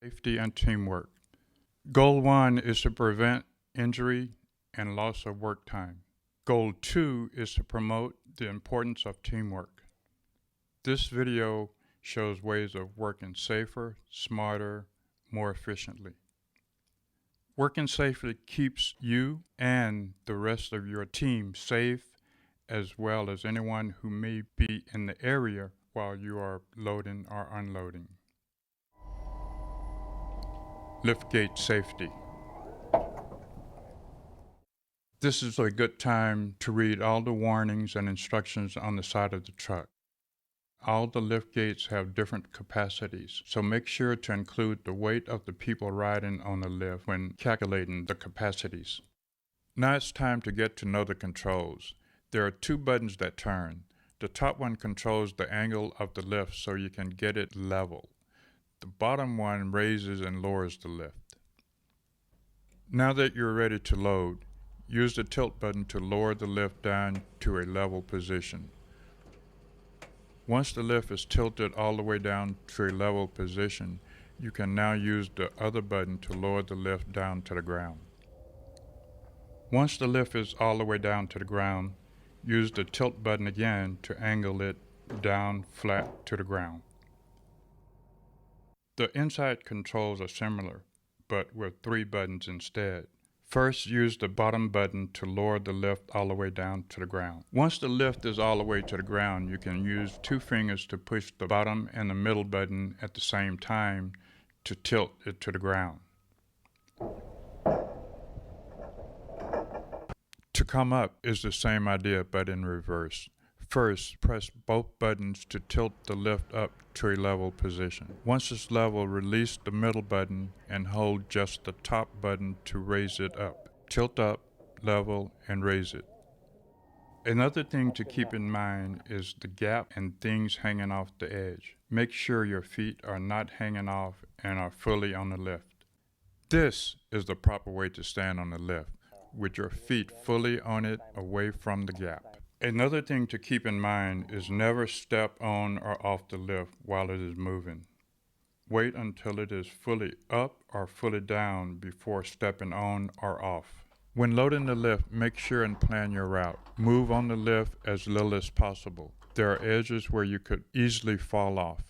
Safety and teamwork. Goal 1 is to prevent injury and loss of work time. Goal 2 is to promote the importance of teamwork. This video shows ways of working safer, smarter, more efficiently. Working safely keeps you and the rest of your team safe, as well as anyone who may be in the area while you are loading or unloading. Liftgate safety. This is a good time to read all the warnings and instructions on the side of the truck. All the lift gates have different capacities, so make sure to include the weight of the people riding on the lift when calculating the capacities. Now it's time to get to know the controls. There are 2 buttons that turn. The top one controls the angle of the lift so you can get it level. The bottom one raises and lowers the lift. Now that you're ready to load, use the tilt button to lower the lift down to a level position. Once the lift is tilted all the way down to a level position, you can now use the other button to lower the lift down to the ground. Once the lift is all the way down to the ground, use the tilt button again to angle it down flat to the ground. The inside controls are similar, but with 3 buttons instead. First, use the bottom button to lower the lift all the way down to the ground. Once the lift is all the way to the ground, you can use 2 fingers to push the bottom and the middle button at the same time to tilt it to the ground. To come up is the same idea but in reverse. First, press both buttons to tilt the lift up to a level position. Once it's level, release the middle button and hold just the top button to raise it up. Tilt up, level, and raise it. Another thing to keep in mind is the gap and things hanging off the edge. Make sure your feet are not hanging off and are fully on the lift. This is the proper way to stand on the lift, with your feet fully on it away from the gap. Another thing to keep in mind is never step on or off the lift while it is moving. Wait until it is fully up or fully down before stepping on or off. When loading the lift, make sure and plan your route. Move on the lift as little as possible. There are edges where you could easily fall off.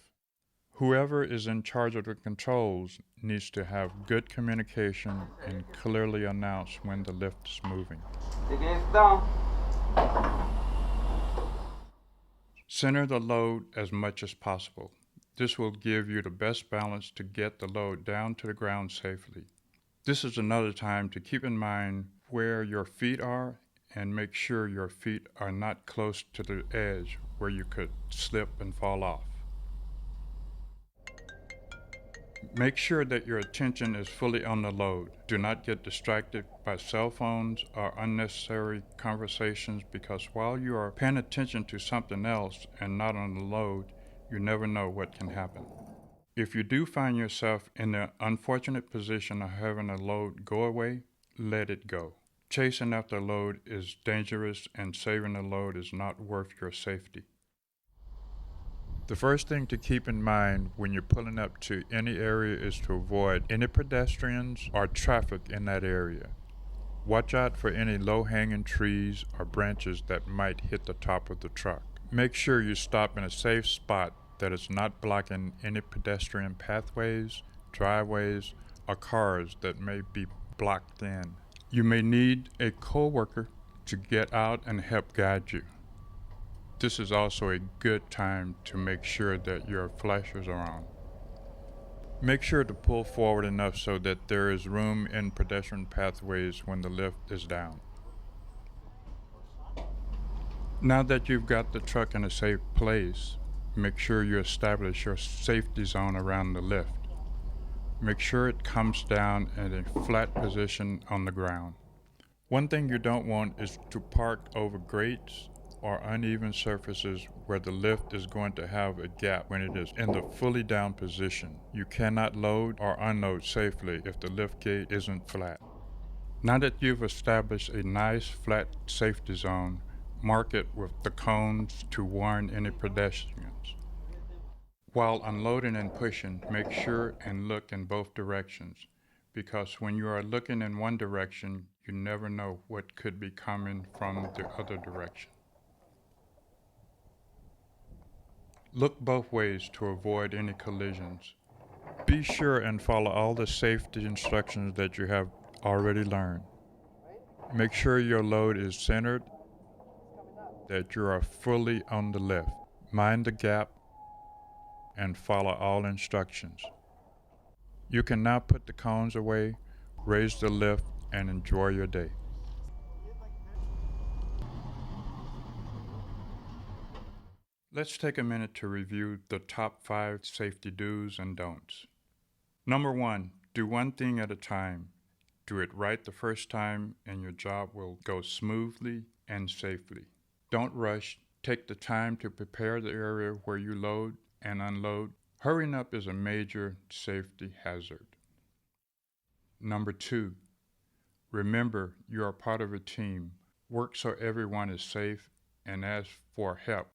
Whoever is in charge of the controls needs to have good communication and clearly announce when the lift is moving. Center the load as much as possible. This will give you the best balance to get the load down to the ground safely. This is another time to keep in mind where your feet are and make sure your feet are not close to the edge where you could slip and fall off. Make sure that your attention is fully on the load. Do not get distracted by cell phones or unnecessary conversations, because while you are paying attention to something else and not on the load, you never know what can happen. If you do find yourself in the unfortunate position of having a load go away, let it go. Chasing after a load is dangerous, and saving a load is not worth your safety. The first thing to keep in mind when you're pulling up to any area is to avoid any pedestrians or traffic in that area. Watch out for any low-hanging trees or branches that might hit the top of the truck. Make sure you stop in a safe spot that is not blocking any pedestrian pathways, driveways, or cars that may be blocked in. You may need a co-worker to get out and help guide you. This is also a good time to make sure that your flashers are on. Make sure to pull forward enough so that there is room in pedestrian pathways when the lift is down. Now that you've got the truck in a safe place, make sure you establish your safety zone around the lift. Make sure it comes down in a flat position on the ground. One thing you don't want is to park over grates or uneven surfaces where the lift is going to have a gap when it is in the fully down position. You cannot load or unload safely if the lift gate isn't flat. Now that you've established a nice flat safety zone, mark it with the cones to warn any pedestrians. While unloading and pushing, make sure and look in both directions, because when you are looking in one direction, you never know what could be coming from the other direction. Look both ways to avoid any collisions. Be sure and follow all the safety instructions that you have already learned. Make sure your load is centered, that you are fully on the lift. Mind the gap and follow all instructions. You can now put the cones away, raise the lift, and enjoy your day. Let's take a minute to review the top 5 safety do's and don'ts. Number 1, do one thing at a time. Do it right the first time, and your job will go smoothly and safely. Don't rush. Take the time to prepare the area where you load and unload. Hurrying up is a major safety hazard. Number 2, remember you are part of a team. Work so everyone is safe and ask for help